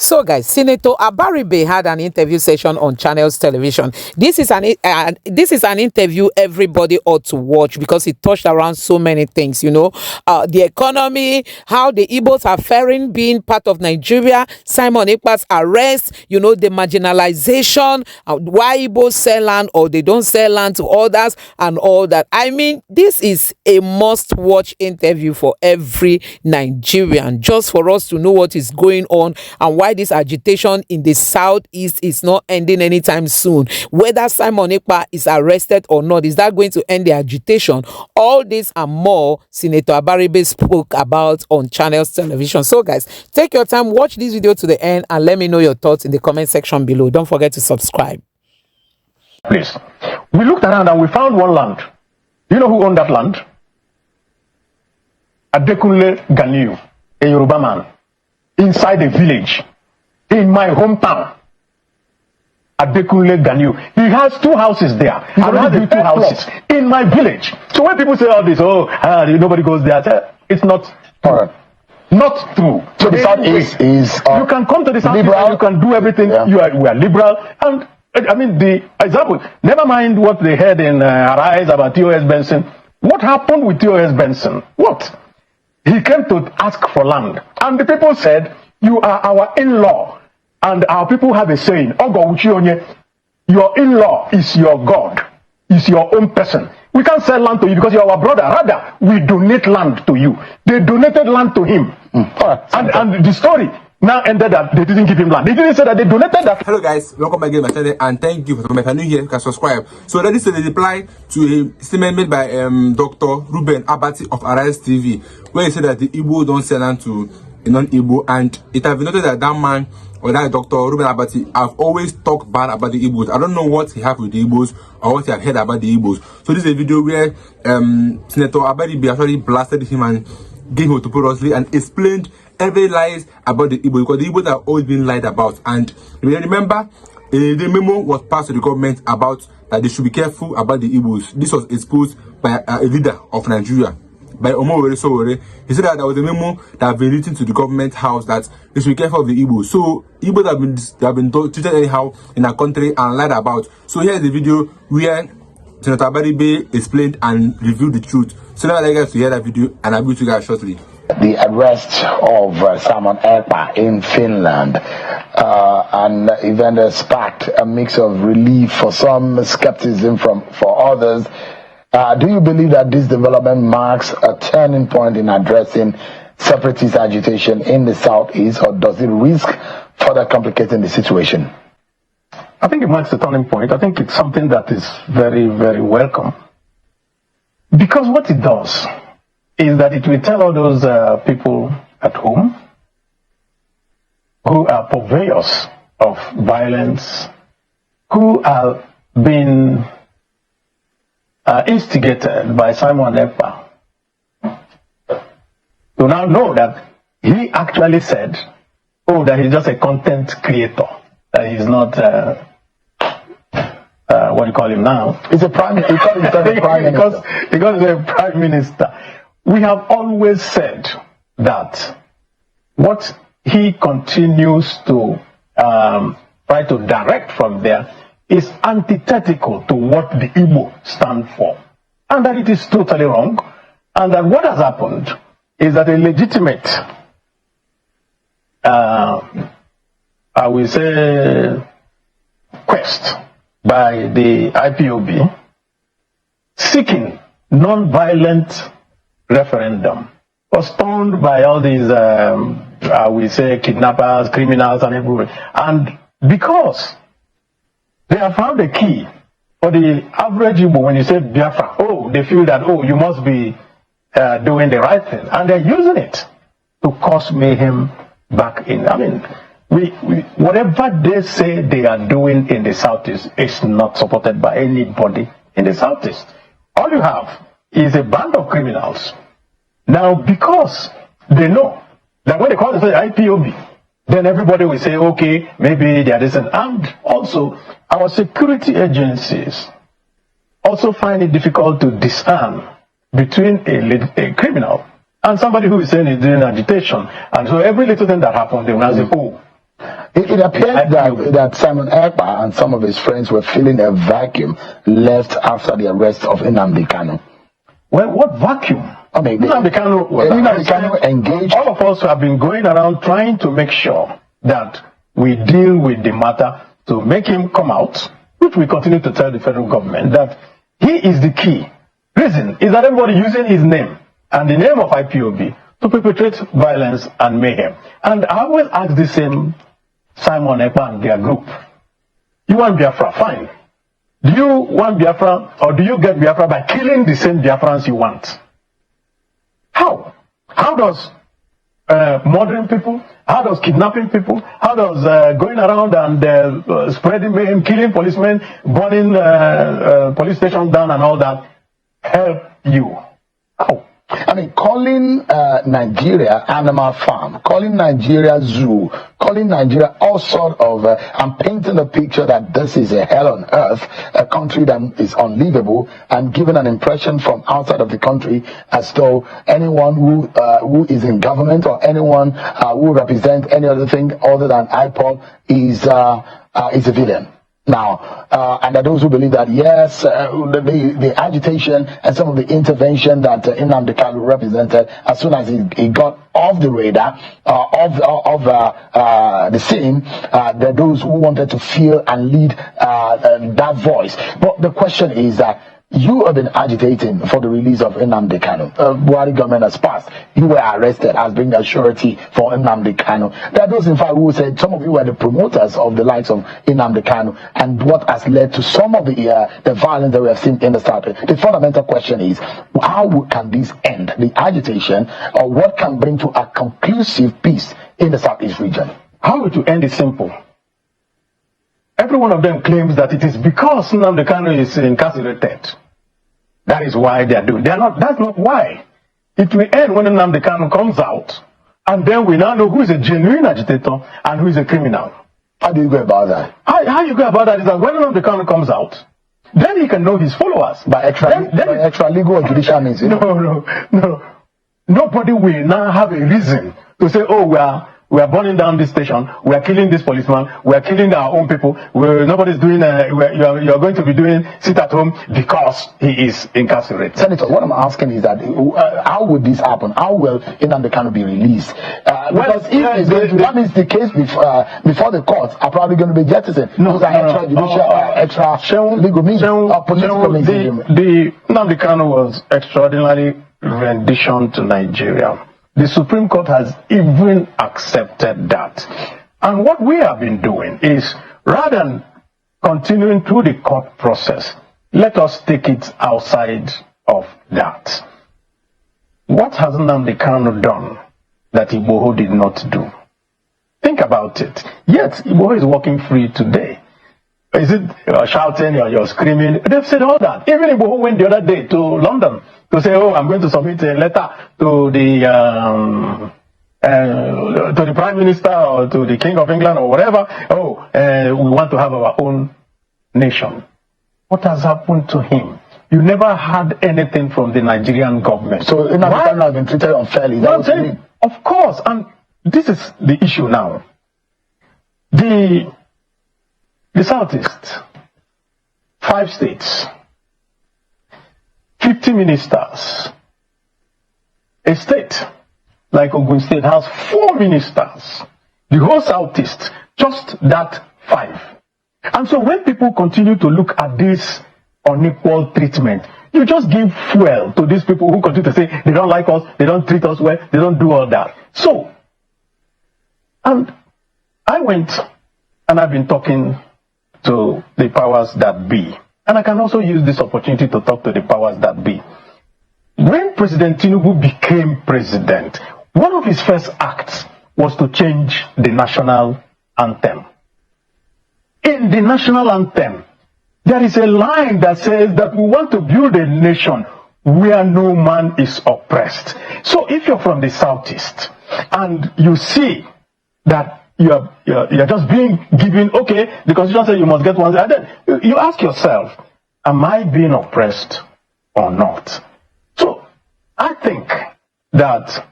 So, guys, Senator Abaribe had an interview session on Channels Television. This is an interview everybody ought to watch because it touched around so many things. The economy, how the Igbos are faring, being part of Nigeria, Simon Ekpa's arrest, the marginalization, why Igbos sell land or they don't sell land to others, and all that. I mean, this is a must-watch interview for every Nigerian, just for us to know what is going on and why this agitation in the southeast is not ending anytime soon. Whether Simon Ekpa is arrested or not, is that going to end the agitation? All this and more Senator Abaribe spoke about on Channels Television. So guys, take your time, watch this video to the end and let me know your thoughts in the comment section below. Don't forget to subscribe. Please. We looked around and we found one land. You know who owned that land? Adekunle Ganiu, a Yoruba man, inside a village in my hometown. Adekunle Ganiu. He has 2 houses there. He has 2 houses in my village. So when people say all this, nobody goes there, it's not not true. So the Southeast is you can come to the Southeast and you can do everything. Yeah. We are liberal. And I mean, the example, never mind what they heard in Arise about T.O.S. Benson. What happened with T.O.S. Benson? What? He came to ask for land. And the people said, you are our in-law. And our people have a saying, your in-law is your God, is your own person. We can't sell land to you because you're our brother. Rather, we donate land to you. They donated land to him. And the story now ended that they didn't give him land. They didn't say that they donated that. Hello guys, welcome back again to my channel and thank you for coming. If you're new here, you can subscribe. So that is a reply to a statement made by Dr. Ruben Abati of Arise TV, where he said that the Igbo don't sell land to a non-Igbo, and it has been noted that that man or that Dr. Ruben Abati have always talked bad about the Igbos. I don't know what he have with the Igbos or what he have heard about the Igbos. So this is a video where Senator Abaribe actually blasted him and gave him autoporously and explained every lies about the Igbos, because the Igbos have always been lied about. And remember, the memo was passed to the government about that they should be careful about the Igbos. This was exposed by a leader of Nigeria, by Omowere Sowore. He said that there was a memo that had been written to the government house that they should be careful of the Igbos. So Igbos have been treated anyhow in our country and lied about. So here's the video where Senator Abaribe explained and revealed the truth. So now I'd like you guys to hear that video and I'll be with you guys shortly. The arrest of Simon Ekpa in Finland, and event has sparked a mix of relief for some, skepticism for others. Do you believe that this development marks a turning point in addressing separatist agitation in the Southeast, or does it risk further complicating the situation? I think it marks a turning point. I think it's something that is very, very welcome. Because what it does is that it will tell all those people at home who are purveyors of violence, who are being instigated by Simon Ekpa, to now know that he actually said, that he's just a content creator, that he's not, what do you call him now? He's a prime minister. Because he's a prime minister. We have always said that what he continues to try to direct from there is antithetical to what the Igbo stand for, and that it is totally wrong, and that what has happened is that a legitimate, I will say, quest by the IPOB seeking non-violent referendum was turned by all these, I will say, kidnappers, criminals, and everyone. And because they have found a key for the average Igbo, when you say Biafra, they feel that, you must be doing the right thing. And they're using it to cause mayhem back in. I mean, whatever they say they are doing in the Southeast is not supported by anybody in the Southeast. All you have is a band of criminals. Now, because they know that when they call themselves IPOB, then everybody will say, okay, maybe they are this. And also, our security agencies also find it difficult to discern between a criminal and somebody who is saying he's doing agitation. And so every little thing that happens, they will now say, It appears that Simon Ekpa and some of his friends were feeling a vacuum left after the arrest of Nnamdi Kanu. Well, what vacuum? I mean, Nnamdi Kanu engaged. All of us have been going around trying to make sure that we deal with the matter to make him come out, which we continue to tell the federal government that he is the key. Reason is that everybody using his name and the name of IPOB to perpetrate violence and mayhem. And I will ask the same Simon Ekpa and their group. You want Biafra? Fine. Do you want Biafra, or do you get Biafra by killing the same Biafrans you want? How? How does murdering people, how does kidnapping people, how does going around and spreading mayhem, killing policemen, burning police stations down and all that help you? How? I mean, calling Nigeria animal farm, calling Nigeria zoo, calling Nigeria all sort of, and painting a picture that this is a hell on earth, a country that is unlivable, and giving an impression from outside of the country as though anyone who is in government or anyone who represents any other thing other than IPOB is a villain. Now, and there are those who believe that, yes, the agitation and some of the intervention that Nnamdi Kanu represented, as soon as he got off the radar, of the scene, there are those who wanted to feel and lead that voice. But the question is that you have been agitating for the release of Nnamdi Kanu. Buhari government has passed. You were arrested as being a surety for Nnamdi Kanu. There are those, in fact, who said some of you were the promoters of the likes of Nnamdi Kanu, and what has led to some of the violence that we have seen in the South. The fundamental question is, how can this end? The agitation, or what can bring to a conclusive peace in the Southeast region? How it will end is simple. Every one of them claims that it is because Nnamdi Kanu is incarcerated. That is why they are doing. That's not why. It will end when Nnamdi Kanu comes out, and then we now know who is a genuine agitator and who is a criminal. How do you go about that? How you go about that is that when Nnamdi Kanu comes out, then he can know his followers. By extra legal or judicial means. No. Nobody will now have a reason to say, oh, we are burning down this station, we are killing this policeman, we are killing our own people, nobody's doing, you are going to be doing sit at home because he is incarcerated. Senator, what I'm asking is that, how would this happen? How will Nnamdi Kanu be released? Because that means the case before the courts are probably going to be jettisoned. Those are extra legal means, political means. The Nnamdi Kanu was extraordinarily rendition to Nigeria. The Supreme Court has even accepted that. And what we have been doing is, rather than continuing through the court process, let us take it outside of that. What has Nnamdi Kanu done that Igboho did not do? Think about it. Yet, Igboho is walking free today. Is it shouting or you're screaming? They've said all that. Even Igboho went the other day to London to say, oh, I'm going to submit a letter to the Prime Minister or to the King of England or whatever. Oh, we want to have our own nation. What has happened to him? You never had anything from the Nigerian government. So Nnamdi Kanu has been treated unfairly. That's what you mean? Of course, and this is the issue now. The Southeast, 5 states, 50 ministers. A state like Ogun State has 4 ministers. The whole Southeast, just that 5. And so when people continue to look at this unequal treatment, you just give fuel to these people who continue to say they don't like us, they don't treat us well, they don't do all that. So, and I went and I've been talking to the powers that be. And I can also use this opportunity to talk to the powers that be. When President Tinubu became president, one of his first acts was to change the national anthem. In the national anthem, there is a line that says that we want to build a nation where no man is oppressed. So if you're from the Southeast and you see that you're just being given, okay, the Constitution says you must get one, and then you ask yourself, am I being oppressed or not? So I think that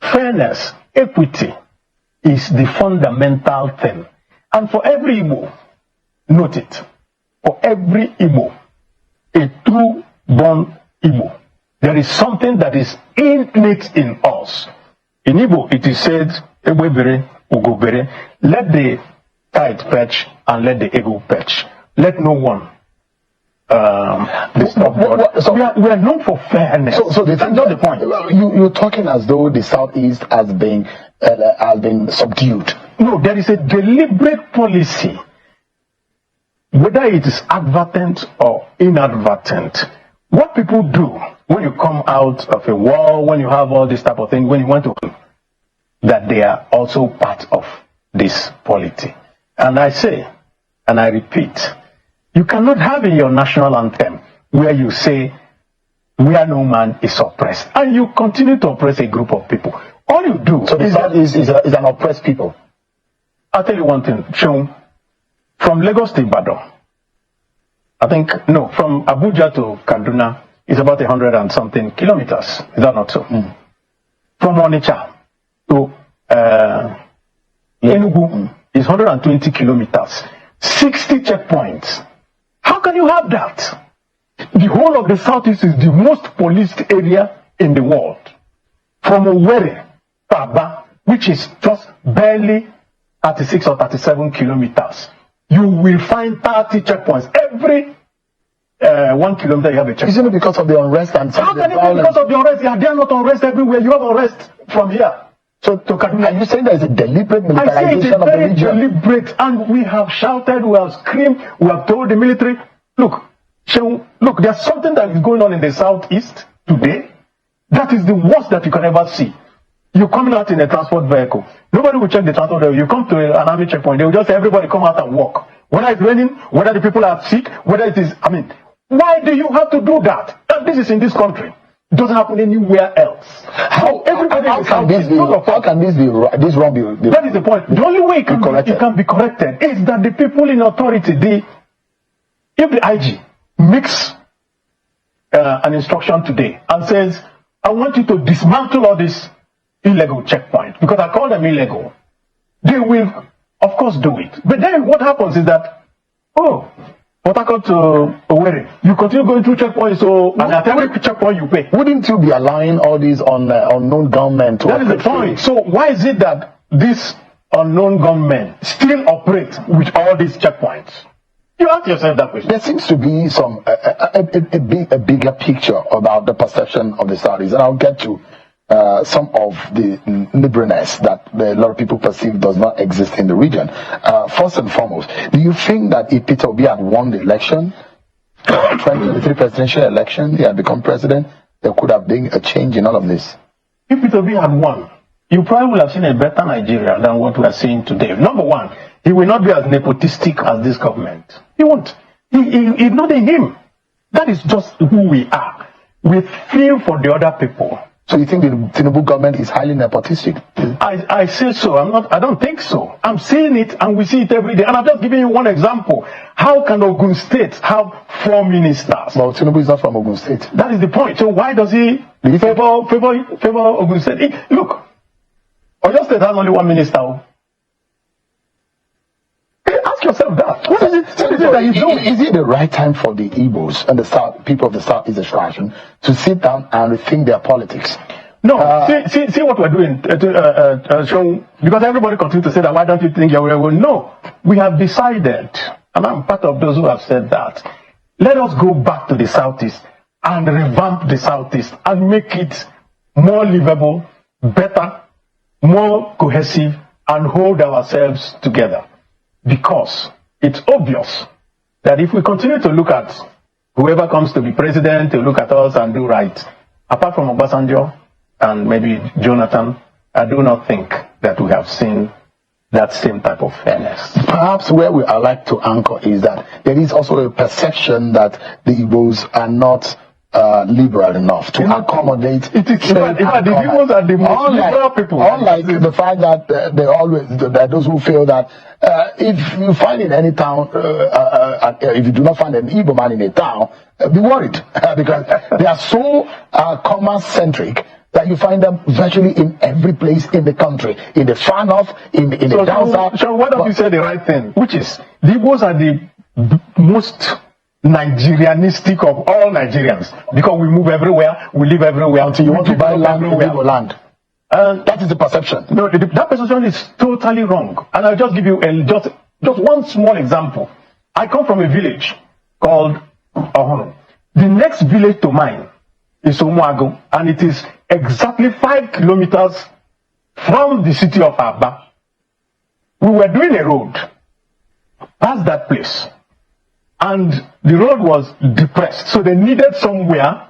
fairness, equity is the fundamental thing. And for every Igbo, note it, for every Igbo, a true-born Igbo, there is something that is innate in us. In Igbo, it is said, "Ebebere, ugobere," let the kite perch and let the eagle perch. Let no one disturb God. So we are known for fairness. So that's not the point. You're talking as though the Southeast has been subdued. No, there is a deliberate policy, whether it is advertent or inadvertent. What people do when you come out of a war, when you have all this type of thing, when you want to, that they are also part of this polity. And I say, and I repeat, you cannot have in your national anthem where you say, where no man is oppressed, and you continue to oppress a group of people. All you do is an oppressed people. I'll tell you one thing, Sean, from Lagos to Ibadan, from Abuja to Kaduna is about 100 and something kilometers. Is that not so? From Onitsha to Enugu is 120 kilometers. 60 checkpoints. How can you have that? The whole of the Southeast is the most policed area in the world. From Owerri to Aba, which is just barely 36 or 37 kilometers, you will find 30 checkpoints. Every 1 kilometer you have a checkpoint. Isn't it because of the unrest and how can it be because of the unrest? They are not unrest everywhere. You have unrest from here. So to Kaduna. Are you saying there is a deliberate militarization I say it is of the very region? Deliberate, and we have shouted, we have screamed, we have told the military, look, there's something that is going on in the Southeast today. That is the worst that you can ever see. You're coming out in a transport vehicle. Nobody will check the transport vehicle. You come to an army checkpoint, they will just say everybody come out and walk. Whether it's raining, whether the people are sick, whether it is, why do you have to do that? And this is in this country. It doesn't happen anywhere else. How can this wrong be? That is the point. The only way it can be corrected is that the people in authority, if the IG makes an instruction today and says, I want you to dismantle all these illegal checkpoints, because I call them illegal, they will, of course, do it. But then what happens is that, what I call to Owerri, you continue going through checkpoints, and at every checkpoint you pay. Wouldn't you be allowing all these unknown gunmen to That is the point. So why is it that these unknown gunmen still operate with all these checkpoints? You ask yourself that question. There seems to be a bigger picture about the perception of the Saudis, and I'll get to some of the liberalness that a lot of people perceive does not exist in the region. First and foremost, do you think that if Peter Obi had won the election, 2023 presidential election, he had become president, there could have been a change in all of this? If Peter Obi had won, you probably would have seen a better Nigeria than what we are seeing today. Number one, he will not be as nepotistic as this government. He won't. It's not in him. That is just who we are. We feel for the other people. So you think the Tinubu government is highly nepotistic? I say so. I don't think so. I'm seeing it, and we see it every day. And I'm just giving you one example. How can Ogun State have 4 ministers? Well, Tinubu is not from Ogun State. That is the point. So why does he favor Ogun State? Look, Oyo State has only 1 minister. Ask yourself that. What is it? Is it the right time for the Igbos and the South, people of the Southeast extraction, to sit down and rethink their politics? No. See what we're doing. Because everybody continues to say that. Why don't you think you're well? No. We have decided, and I'm part of those who have said that. Let us go back to the Southeast and revamp the Southeast and make it more livable, better, more cohesive, and hold ourselves together. Because it's obvious that if we continue to look at whoever comes to be president, to look at us and do right, apart from Obasanjo and maybe Jonathan, I do not think that we have seen that same type of fairness. Perhaps where we are like to anchor is that there is also a perception that the Igbos are not liberal enough to accommodate. It is the Igbos are the most liberal people. Unlike the fact that that those who feel that if you find in any town, if you do not find an Igbo man in a town, be worried because they are so commerce centric that you find them virtually in every place in the country, in the far north, in the down south. So why don't you say the right thing, which is the Igbos are the most Nigerianistic of all Nigerians, because we move everywhere, we live everywhere. Until you want to buy land, land. That is the perception. No, that perception is totally wrong. And I'll just give you just one small example. I come from a village called Ohono. The next village to mine is Omuago, and it is exactly 5 kilometers from the city of Aba. We were doing a road past that place, and the road was depressed, so they needed somewhere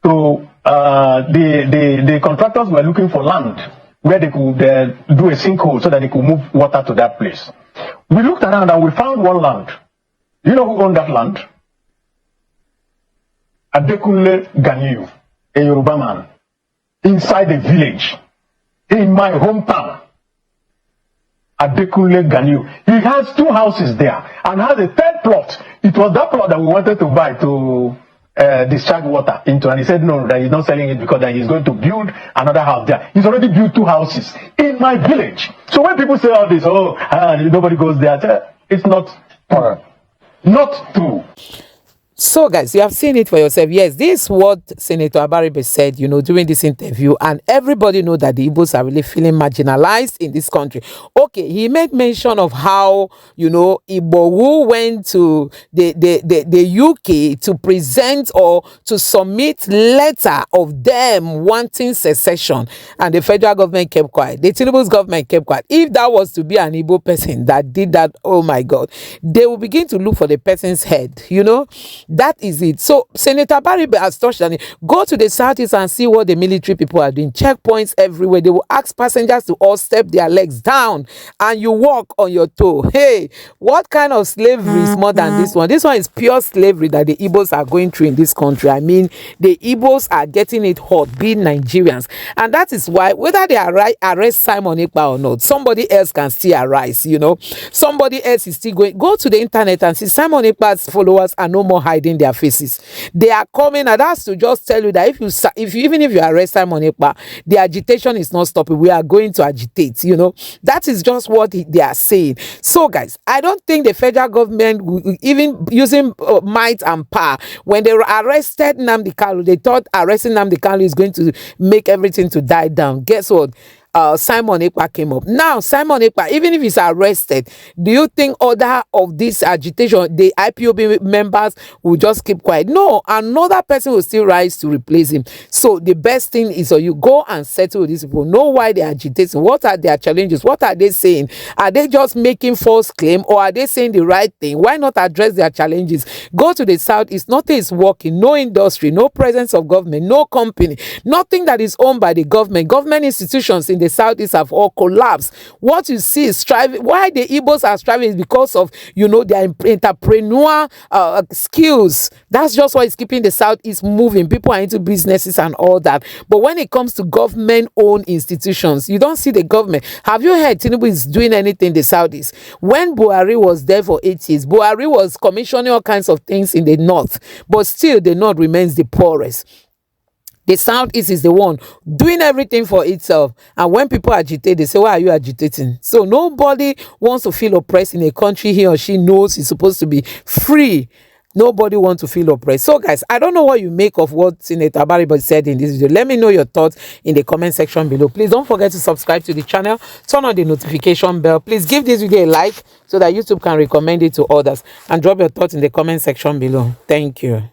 to the contractors were looking for land where they could do a sinkhole so that they could move water to that place. We looked around and we found one land. You know who owned that land? Adekunle Ganiyu, a Yoruba man, inside the village, in my hometown. Adekunle Ganiyu. He has 2 houses there and has a 3rd plot. It was that plot that we wanted to buy to discharge water into, and he said no, that he's not selling it because that he's going to build another house there. He's already built 2 houses in my village. So when people say all this, nobody goes there, it's not not true. So, guys, you have seen it for yourself. Yes, this is what Senator Abaribe said, during this interview, and everybody know that the Igbos are really feeling marginalized in this country. Okay, he made mention of how, Igbo went to the UK to present or to submit letter of them wanting secession, and the federal government kept quiet. The Tinubu's government kept quiet. If that was to be an Igbo person that did that, oh my God, they will begin to look for the person's head, That is it. So Senator Abaribe has touched on it. Go to the southeast and see what the military people are doing. Checkpoints everywhere. They will ask passengers to all step their legs down and you walk on your toe. Hey, what kind of slavery is more than this one? This one is pure slavery that the Igbos are going through in this country. I mean, the Igbos are getting it hot, being Nigerians. And that is why, whether they arrest Simon Ekpa or not, somebody else can still arise, Somebody else is still going. Go to the internet and see Simon Ekpa's followers are no more hiding their faces. They are coming, and that's to just tell you that even if you arrest Simon Ekpa, the agitation is not stopping. We are going to agitate. That is just what they are saying. So, guys, I don't think the federal government, even using might and power, when they arrested Nnamdi Kanu, they thought arresting Nnamdi Kanu is going to make everything to die down. Guess what? Simon Ekpa came up. Now, Simon Ekpa, even if he's arrested, do you think other of this agitation, the IPOB members will just keep quiet? No, another person will still rise to replace him. So the best thing is you go and settle with these people. Know why they're agitating. What are their challenges? What are they saying? Are they just making false claim, or are they saying the right thing? Why not address their challenges? Go to the southeast. Nothing is working. No industry, no presence of government, no company, nothing that is owned by the government. Government institutions in the southeast have all collapsed. What you see is striving. Why the Igbos are striving is because of their entrepreneur skills. That's just what is keeping the southeast moving. People are into businesses and all that. But when it comes to government-owned institutions, you don't see the government. Have you heard Tinubu is doing anything in the southeast? When Buhari was there for 8 years, Buhari was commissioning all kinds of things in the north, but still the north remains the poorest. The southeast is the one doing everything for itself. And when people agitate, they say, why are you agitating? So nobody wants to feel oppressed in a country he or she knows is supposed to be free. Nobody wants to feel oppressed. So, guys, I don't know what you make of what Senator Abaribe said in this video. Let me know your thoughts in the comment section below. Please don't forget to subscribe to the channel. Turn on the notification bell. Please give this video a like so that YouTube can recommend it to others. And drop your thoughts in the comment section below. Thank you.